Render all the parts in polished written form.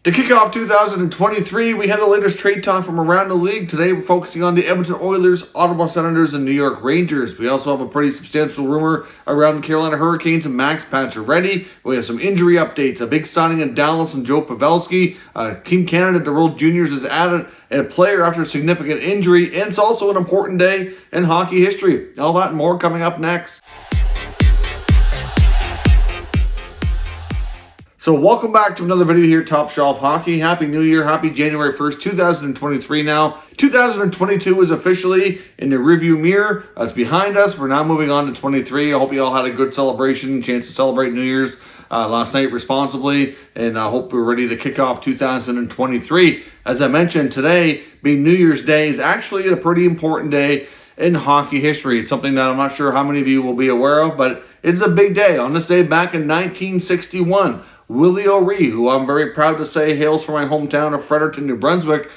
To kick off 2023, we have the latest trade talk from around the league. Today, we're focusing on the Edmonton Oilers, Ottawa Senators, and New York Rangers. We also have a pretty substantial rumor around the Carolina Hurricanes and Max Pacioretty. We have some injury updates, a big signing in Dallas and Joe Pavelski. Team Canada, the World Juniors, has added a player after a significant injury, and it's also an important day in hockey history. All that and more coming up next. So welcome back to another video here, Top Shelf Hockey. Happy New Year. Happy January 1st, 2023 now. 2022 is officially in the rearview mirror. It's behind us. We're now moving on to 23. I hope you all had a good celebration, chance to celebrate New Year's last night responsibly, and I hope we're ready to kick off 2023. As I mentioned, today, being New Year's Day, is actually a pretty important day in hockey history. It's something that I'm not sure how many of you will be aware of, but it's a big day. On this day back in 1961, Willie O'Ree, who I'm very proud to say hails from my hometown of Fredericton, New Brunswick,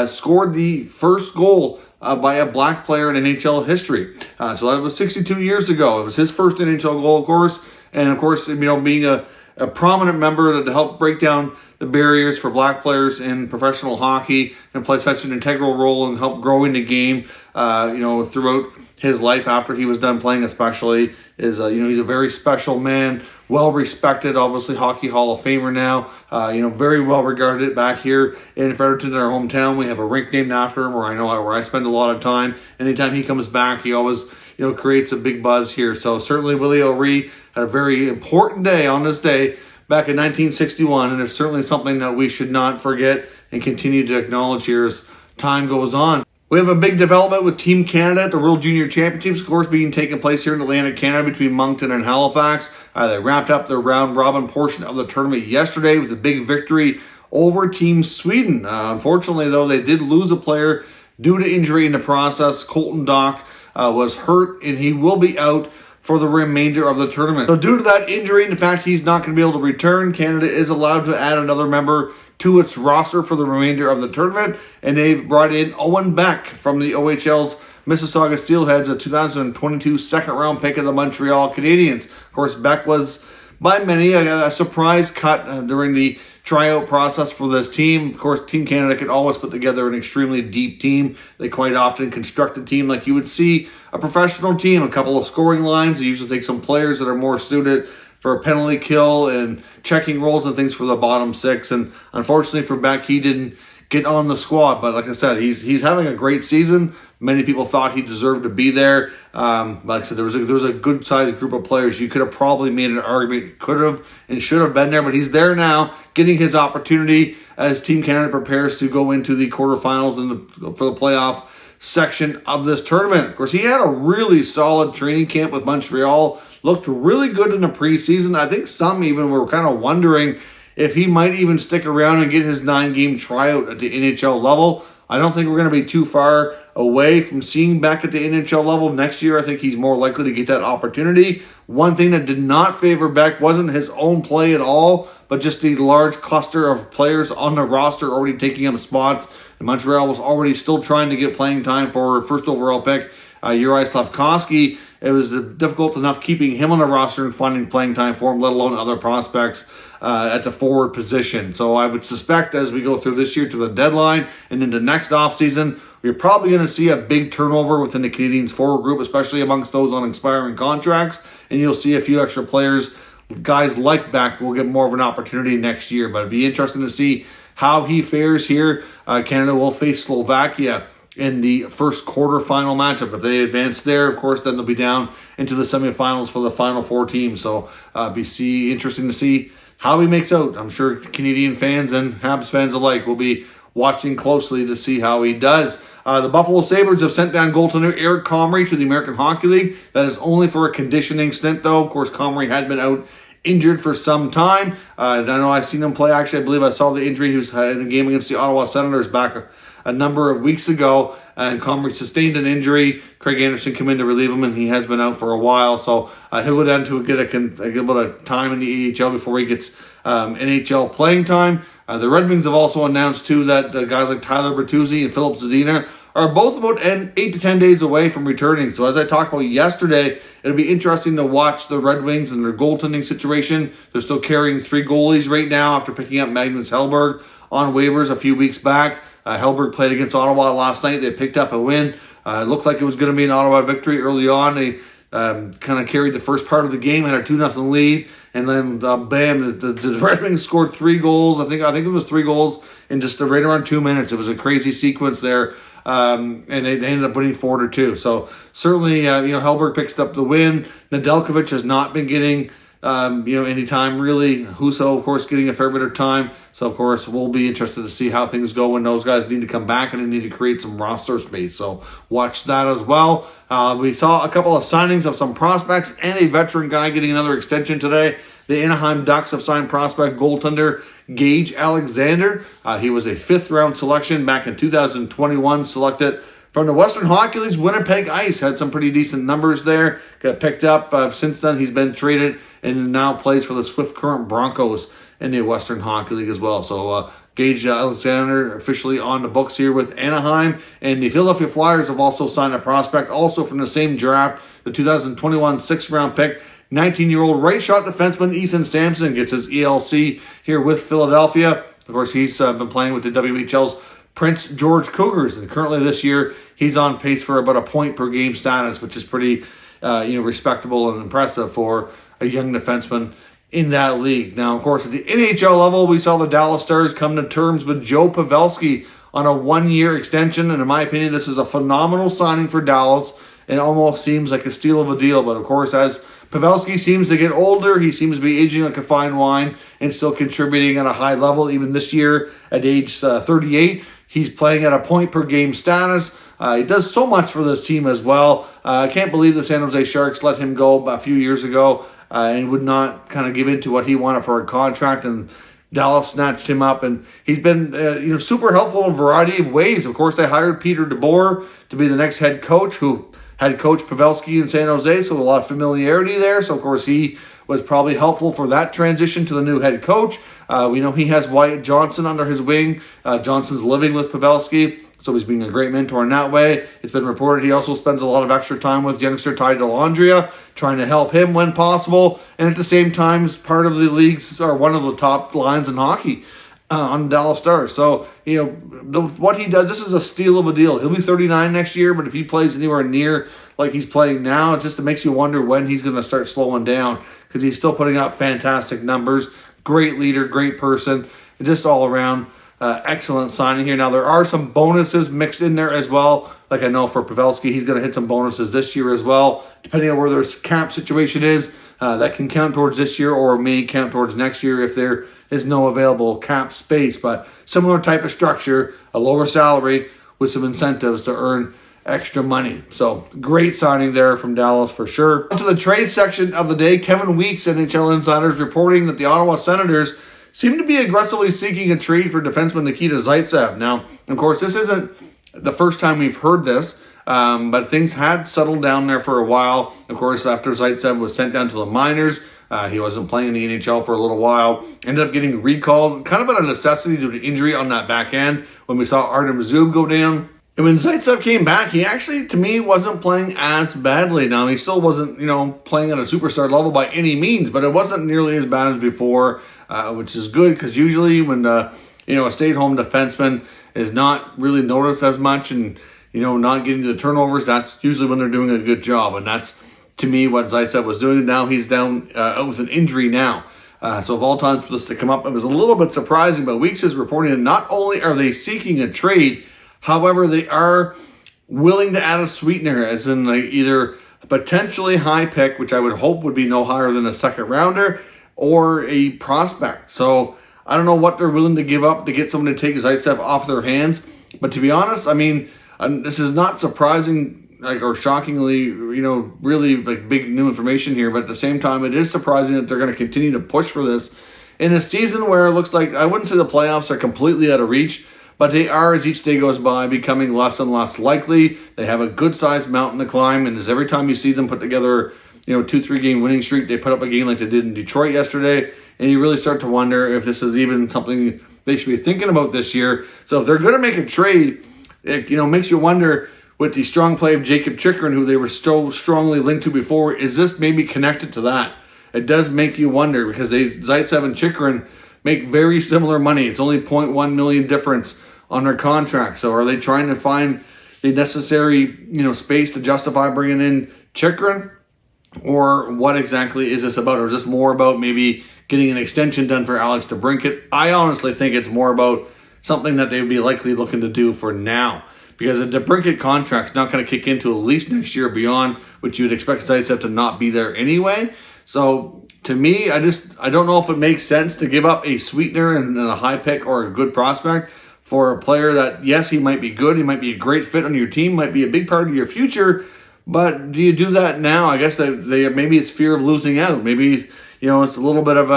scored the first goal by a black player in NHL history. So that was 62 years ago. It was his first NHL goal, of course. And of course, being a prominent member to help break down the barriers for black players in professional hockey and play such an integral role and help growing the game, throughout his life after he was done playing, especially is, he's a very special man, well respected, obviously Hockey Hall of Famer now, very well regarded back here in Fredericton, our hometown. We have a rink named after him where I spend a lot of time. Anytime he comes back, he always, creates a big buzz here. So certainly Willie O'Ree had a very important day on this day back in 1961, and it's certainly something that we should not forget and continue to acknowledge here as time goes on. We have a big development with Team Canada at the World Junior Championships, of course, being taken place here in Atlantic Canada between Moncton and Halifax. They wrapped up their round-robin portion of the tournament yesterday with a big victory over Team Sweden. Unfortunately, though, they did lose a player due to injury in the process. Colton Dock was hurt, and he will be out for the remainder of the tournament. So due to that injury and the fact he's not going to be able to return, Canada is allowed to add another member to its roster for the remainder of the tournament, and they've brought in Owen Beck from the OHL's Mississauga Steelheads, a 2022 second-round pick of the Montreal Canadiens. Of course, Beck was, by many, a surprise cut during the tryout process for this team. Of course, Team Canada can always put together an extremely deep team. They quite often construct a team like you would see a professional team, a couple of scoring lines. They usually take some players that are more suited for a penalty kill and checking roles and things for the bottom six. And unfortunately for Beck, he didn't get on the squad. But like I said, he's having a great season. Many people thought he deserved to be there. Like I said, there was a good-sized group of players. You could have probably made an argument, could have and should have been there, but he's there now, getting his opportunity as Team Canada prepares to go into the quarterfinals for the playoff section of this tournament. Of course, he had a really solid training camp with Montreal. Looked really good in the preseason. I think some even were kind of wondering if he might even stick around and get his 9-game tryout at the NHL level. I don't think we're going to be too far away from seeing Beck at the NHL level next year. I think he's more likely to get that opportunity. One thing that did not favor Beck wasn't his own play at all, but just the large cluster of players on the roster already taking up spots. And Montreal was already still trying to get playing time for first overall pick, Jerard Fagerberg. It was difficult enough keeping him on the roster and finding playing time for him, let alone other prospects at the forward position. So I would suspect as we go through this year to the deadline and into next offseason, we're probably going to see a big turnover within the Canadiens forward group, especially amongst those on expiring contracts. And you'll see a few extra players, guys like Beck, will get more of an opportunity next year. But it'd be interesting to see how he fares here. Canada will face Slovakia in the first quarterfinal matchup. If they advance there, of course, then they'll be down into the semifinals for the final four teams. So interesting to see how he makes out. I'm sure Canadian fans and Habs fans alike will be watching closely to see how he does. The Buffalo Sabres have sent down goaltender Eric Comrie to the American Hockey League. That is only for a conditioning stint, though. Of course, Comrie had been out injured for some time. I know I've seen him play. Actually, I believe I saw the injury. He was in a game against the Ottawa Senators back a number of weeks ago, and Comrie sustained an injury. Craig Anderson came in to relieve him, and he has been out for a while. So he would end to get a good bit of time in the AHL before he gets NHL playing time. The Red Wings have also announced, too, that guys like Tyler Bertuzzi and Philip Zadina are both about 8 to 10 days away from returning. So as I talked about yesterday, it'll be interesting to watch the Red Wings and their goaltending situation. They're still carrying 3 goalies right now after picking up Magnus Hellberg on waivers a few weeks back. Hellberg played against Ottawa last night. They picked up a win. It looked like it was going to be an Ottawa victory early on. They kind of carried the first part of the game, had a 2-0 lead, and then bam, the Red Wings scored 3 goals. I think it was 3 goals in just right around 2 minutes. It was a crazy sequence there, and they ended up winning 4-2. So certainly, Hellberg picks up the win. Nedeljkovic has not been getting any time really. Husso, of course, getting a fair bit of time. So, of course, we'll be interested to see how things go when those guys need to come back and they need to create some roster space. So, watch that as well. We saw a couple of signings of some prospects and a veteran guy getting another extension today. The Anaheim Ducks have signed prospect goaltender Gage Alexander. He was a 5th-round selection back in 2021, selected from the Western Hockey League's Winnipeg Ice. Had some pretty decent numbers there. Got picked up. Since then, he's been traded and now plays for the Swift Current Broncos in the Western Hockey League as well. So Gage Alexander officially on the books here with Anaheim. And the Philadelphia Flyers have also signed a prospect, also from the same draft, the 2021 6th-round pick. 19-year-old right-shot defenseman Ethan Sampson gets his ELC here with Philadelphia. Of course, he's been playing with the WHL's Prince George Cougars, and currently this year he's on pace for about a point per game status, which is pretty respectable and impressive for a young defenseman in that league. Now, of course, at the NHL level, we saw the Dallas Stars come to terms with Joe Pavelski on a 1-year extension, and in my opinion, this is a phenomenal signing for Dallas. It almost seems like a steal of a deal, but of course, as Pavelski seems to get older, he seems to be aging like a fine wine and still contributing at a high level. Even this year, at age 38, he's playing at a point-per-game status. He does so much for this team as well. I can't believe the San Jose Sharks let him go a few years ago and would not kind of give in to what he wanted for a contract, and Dallas snatched him up, and he's been super helpful in a variety of ways. Of course, they hired Peter DeBoer to be the next head coach, who had coached Pavelski in San Jose, so a lot of familiarity there. So, of course, he was probably helpful for that transition to the new head coach. We know he has Wyatt Johnson under his wing. Johnson's living with Pavelski, so he's being a great mentor in that way. It's been reported he also spends a lot of extra time with youngster Ty Dellandrea, trying to help him when possible. And at the same time, is part of the leagues, or one of the top lines in hockey on the Dallas Stars. So, what he does, this is a steal of a deal. He'll be 39 next year, but if he plays anywhere near like he's playing now, it makes you wonder when he's going to start slowing down, because he's still putting up fantastic numbers. Great leader, great person, just all around excellent signing here. Now, there are some bonuses mixed in there as well. Like I know for Pavelski, he's going to hit some bonuses this year as well, depending on where their cap situation is. That can count towards this year or may count towards next year if there is no available cap space. But similar type of structure, a lower salary with some incentives to earn extra money. So great signing there from Dallas for sure. On to the trade section of the day. Kevin Weeks, NHL Insiders, reporting that the Ottawa Senators seem to be aggressively seeking a trade for defenseman Nikita Zaitsev. Now, of course, this isn't the first time we've heard this, but things had settled down there for a while. Of course, after Zaitsev was sent down to the minors, he wasn't playing in the NHL for a little while. Ended up getting recalled, kind of out of necessity due to injury on that back end when we saw Artem Zub go down. And when Zaitsev came back, he actually, to me, wasn't playing as badly. Now, he still wasn't, playing at a superstar level by any means, but it wasn't nearly as bad as before, which is good, because usually when, a stay-at-home defenseman is not really noticed as much and, not getting the turnovers, that's usually when they're doing a good job. And that's, to me, what Zaitsev was doing. Now he's down out with an injury now. So of all times for this to come up, it was a little bit surprising, but Weeks is reporting that not only are they seeking a trade, however, they are willing to add a sweetener, as in either a potentially high pick, which I would hope would be no higher than a second rounder, or a prospect. So I don't know what they're willing to give up to get someone to take Zaitsev off their hands. But to be honest, this is not surprising or shockingly, really big new information here. But at the same time, it is surprising that they're going to continue to push for this in a season where it looks like, I wouldn't say the playoffs are completely out of reach, but they are, as each day goes by, becoming less and less likely. They have a good-sized mountain to climb, and as every time you see them put together, 2-3 game winning streak, they put up a game like they did in Detroit yesterday, and you really start to wonder if this is even something they should be thinking about this year. So if they're going to make a trade, it makes you wonder with the strong play of Jacob Chychrun, who they were so strongly linked to before. Is this maybe connected to that? It does make you wonder because Zaitsev and Chychrun make very similar money. It's only $0.1 million difference on their contract. So are they trying to find the necessary space to justify bringing in Chychrun? Or what exactly is this about? Or is this more about maybe getting an extension done for Alex DeBrincat? I honestly think it's more about something that they would be likely looking to do for now. Because a DeBrincat contract's not going to kick into at least next year beyond, which you'd expect Zaitsev to not be there anyway. So to me, I don't know if it makes sense to give up a sweetener and a high pick or a good prospect for a player that, yes, he might be good, he might be a great fit on your team, might be a big part of your future, but do you do that now? I guess they maybe it's fear of losing out. Maybe, it's a little bit of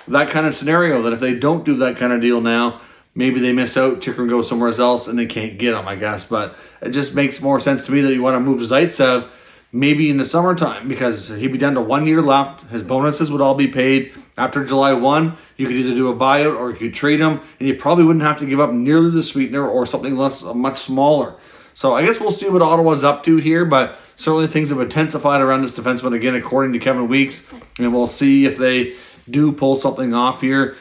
that kind of scenario that if they don't do that kind of deal now, maybe they miss out, Chychrun goes somewhere else, and they can't get him, I guess. But it just makes more sense to me that you want to move Zaitsev maybe in the summertime because he'd be down to 1 year left. His bonuses would all be paid after July 1. You could either do a buyout or you could trade him, and you probably wouldn't have to give up nearly the sweetener or something much smaller. So I guess we'll see what Ottawa's up to here, but certainly things have intensified around this defenseman again, according to Kevin Weeks, and we'll see if they do pull something off here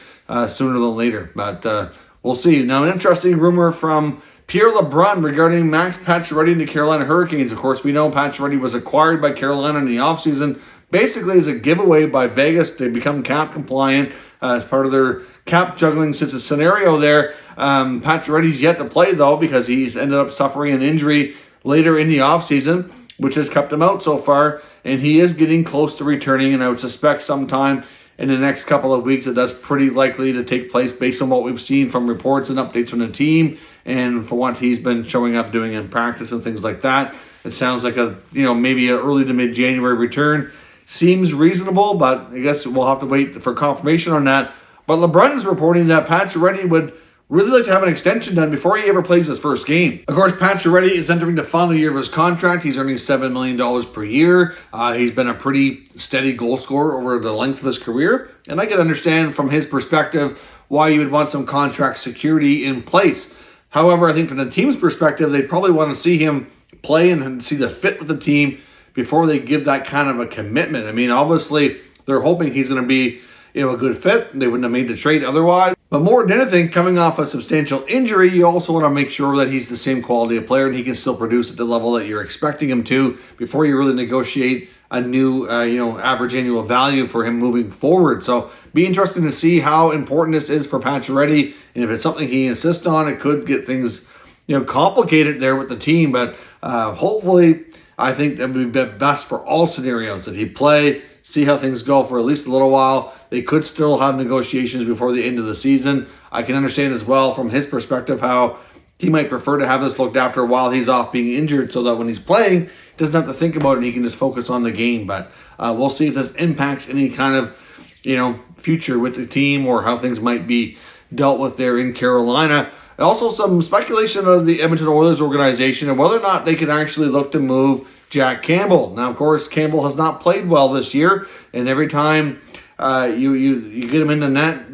sooner than later. But we'll see. Now, an interesting rumor from Pierre LeBrun regarding Max Pacioretty and the Carolina Hurricanes. Of course, we know Pacioretty was acquired by Carolina in the offseason, basically as a giveaway by Vegas. They become cap compliant as part of their cap juggling scenario there. Pacioretty's yet to play, though, because he's ended up suffering an injury later in the offseason, which has kept him out so far, and he is getting close to returning, and I would suspect sometime in the next couple of weeks that's pretty likely to take place based on what we've seen from reports and updates from the team and for what he's been showing up doing in practice and things like that. It sounds like maybe an early to mid-January return. Seems reasonable, but I guess we'll have to wait for confirmation on that. But LeBrun is reporting that Pacioretty would really like to have an extension done before he ever plays his first game. Of course, Pacioretty is entering the final year of his contract. He's earning $7 million per year. He's been a pretty steady goal scorer over the length of his career. And I can understand from his perspective why you would want some contract security in place. However, I think from the team's perspective, they probably want to see him play and see the fit with the team before they give that kind of a commitment. I mean, obviously, they're hoping he's going to be a good fit. They wouldn't have made the trade otherwise. But more than anything, coming off a substantial injury, you also want to make sure that he's the same quality of player and he can still produce at the level that you're expecting him to before you really negotiate a new, average annual value for him moving forward. So be interesting to see how important this is for Pacioretty, and if it's something he insists on, it could get things, complicated there with the team. But hopefully, I think that would be best for all scenarios that he play, see how things go for at least a little while. They could still have negotiations before the end of the season. I can understand as well from his perspective how he might prefer to have this looked after while he's off being injured so that when he's playing, he doesn't have to think about it and he can just focus on the game. But we'll see if this impacts any kind of, future with the team or how things might be dealt with there in Carolina. And also some speculation of the Edmonton Oilers organization and whether or not they can actually look to move Jack Campbell. Now, of course, Campbell has not played well this year, and every time you get him in the net,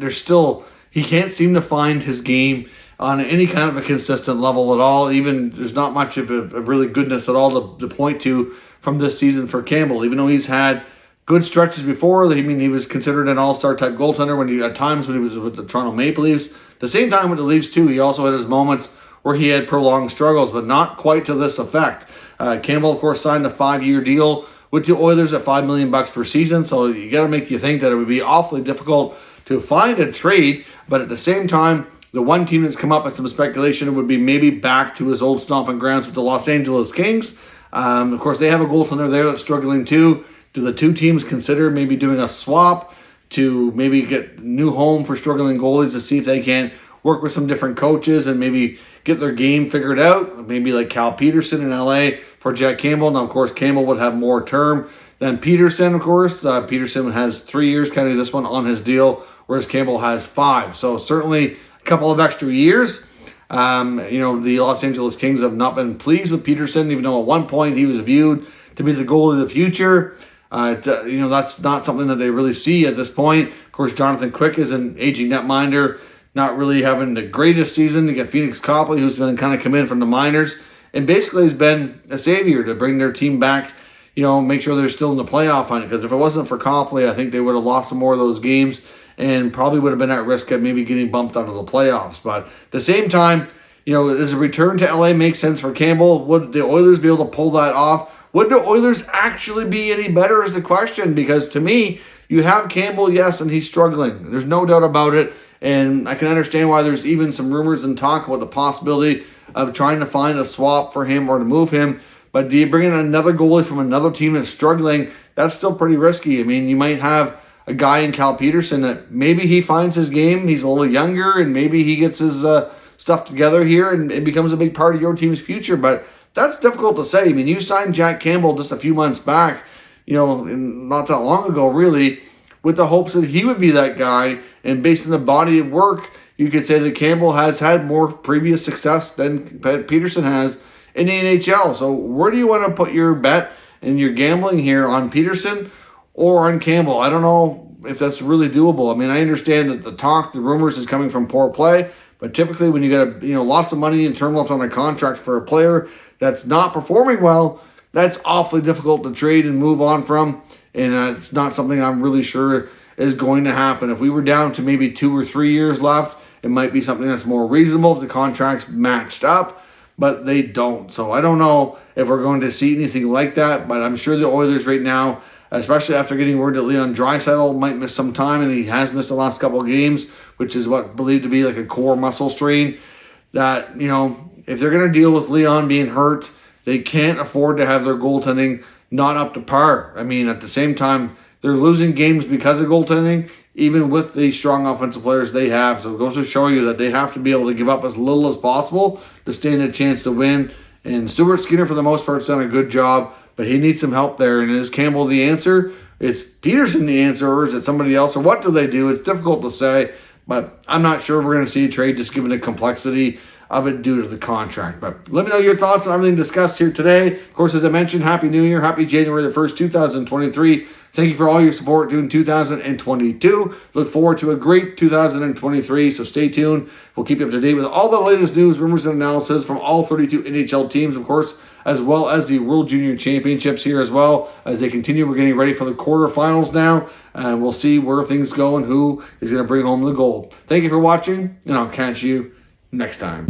he can't seem to find his game on any kind of a consistent level at all. Even there's not much of a really goodness at all to point to from this season for Campbell, even though he's had good stretches before. I mean, he was considered an all-star type goaltender at times when he was with the Toronto Maple Leafs. At the same time with the Leafs too, he also had his moments where he had prolonged struggles, but not quite to this effect. Campbell, of course, signed a 5-year deal with the Oilers at $5 million per season, so you got to make you think that it would be awfully difficult to find a trade. But at the same time, the one team that's come up with some speculation would be maybe back to his old stomping grounds with the Los Angeles Kings. Of course, they have a goaltender there that's struggling too. Do the two teams consider maybe doing a swap to maybe get new home for struggling goalies to see if they can work with some different coaches and maybe get their game figured out? Maybe like Cal Peterson in LA for Jack Campbell. Now, of course, Campbell would have more term than Peterson, of course. Peterson has 3 years, kind of this one on his deal, whereas Campbell has 5. So certainly a couple of extra years. The Los Angeles Kings have not been pleased with Peterson, even though at one point he was viewed to be the goalie of the future. That's not something that they really see at this point. Of course, Jonathan Quick is an aging netminder. not really having the greatest season. You get Phoenix Copley, who's been kind of come in from the minors, and basically has been a savior to bring their team back, make sure they're still in the playoff hunt. Because if it wasn't for Copley, I think they would have lost some more of those games and probably would have been at risk of maybe getting bumped out of the playoffs. But at the same time, does a return to LA make sense for Campbell? Would the Oilers be able to pull that off? Would the Oilers actually be any better is the question, because to me, you have Campbell, yes, and he's struggling. There's no doubt about it, and I can understand why there's even some rumors and talk about the possibility of trying to find a swap for him or to move him. But do you bring in another goalie from another team that's struggling? That's still pretty risky. I mean, you might have a guy in Cal Peterson that maybe he finds his game, he's a little younger, and maybe he gets his stuff together here and it becomes a big part of your team's future. But that's difficult to say. I mean, you signed Jack Campbell just a few months back, not that long ago, really, with the hopes that he would be that guy. And based on the body of work, you could say that Campbell has had more previous success than Peterson has in the NHL. So where do you want to put your bet and your gambling here, on Peterson or on Campbell? I don't know if that's really doable. I mean, I understand that the rumors is coming from poor play, but typically when you get lots of money and term left on a contract for a player that's not performing well, that's awfully difficult to trade and move on from. And it's not something I'm really sure is going to happen. If we were down to maybe 2 or 3 years left, it might be something that's more reasonable if the contracts matched up, but they don't. So I don't know if we're going to see anything like that, but I'm sure the Oilers right now, especially after getting word that Leon Draisaitl might miss some time, and he has missed the last couple of games, which is what believed to be like a core muscle strain, that, if they're going to deal with Leon being hurt, they can't afford to have their goaltending not up to par. I mean, at the same time, they're losing games because of goaltending, even with the strong offensive players they have. So it goes to show you that they have to be able to give up as little as possible to stand a chance to win. And Stuart Skinner, for the most part, has done a good job, but he needs some help there. And is Campbell the answer? Is Peterson the answer, or is it somebody else? Or what do they do? It's difficult to say, but I'm not sure we're going to see a trade just given the complexity of it due to the contract. But let me know your thoughts on everything discussed here today. Of course, as I mentioned, Happy New Year. Happy January the 1st, 2023. Thank you for all your support during 2022. Look forward to a great 2023, so stay tuned. We'll keep you up to date with all the latest news, rumors, and analysis from all 32 NHL teams, of course, as well as the World Junior Championships here as well. As they continue, we're getting ready for the quarterfinals now, and we'll see where things go and who is going to bring home the gold. Thank you for watching, and I'll catch you next time.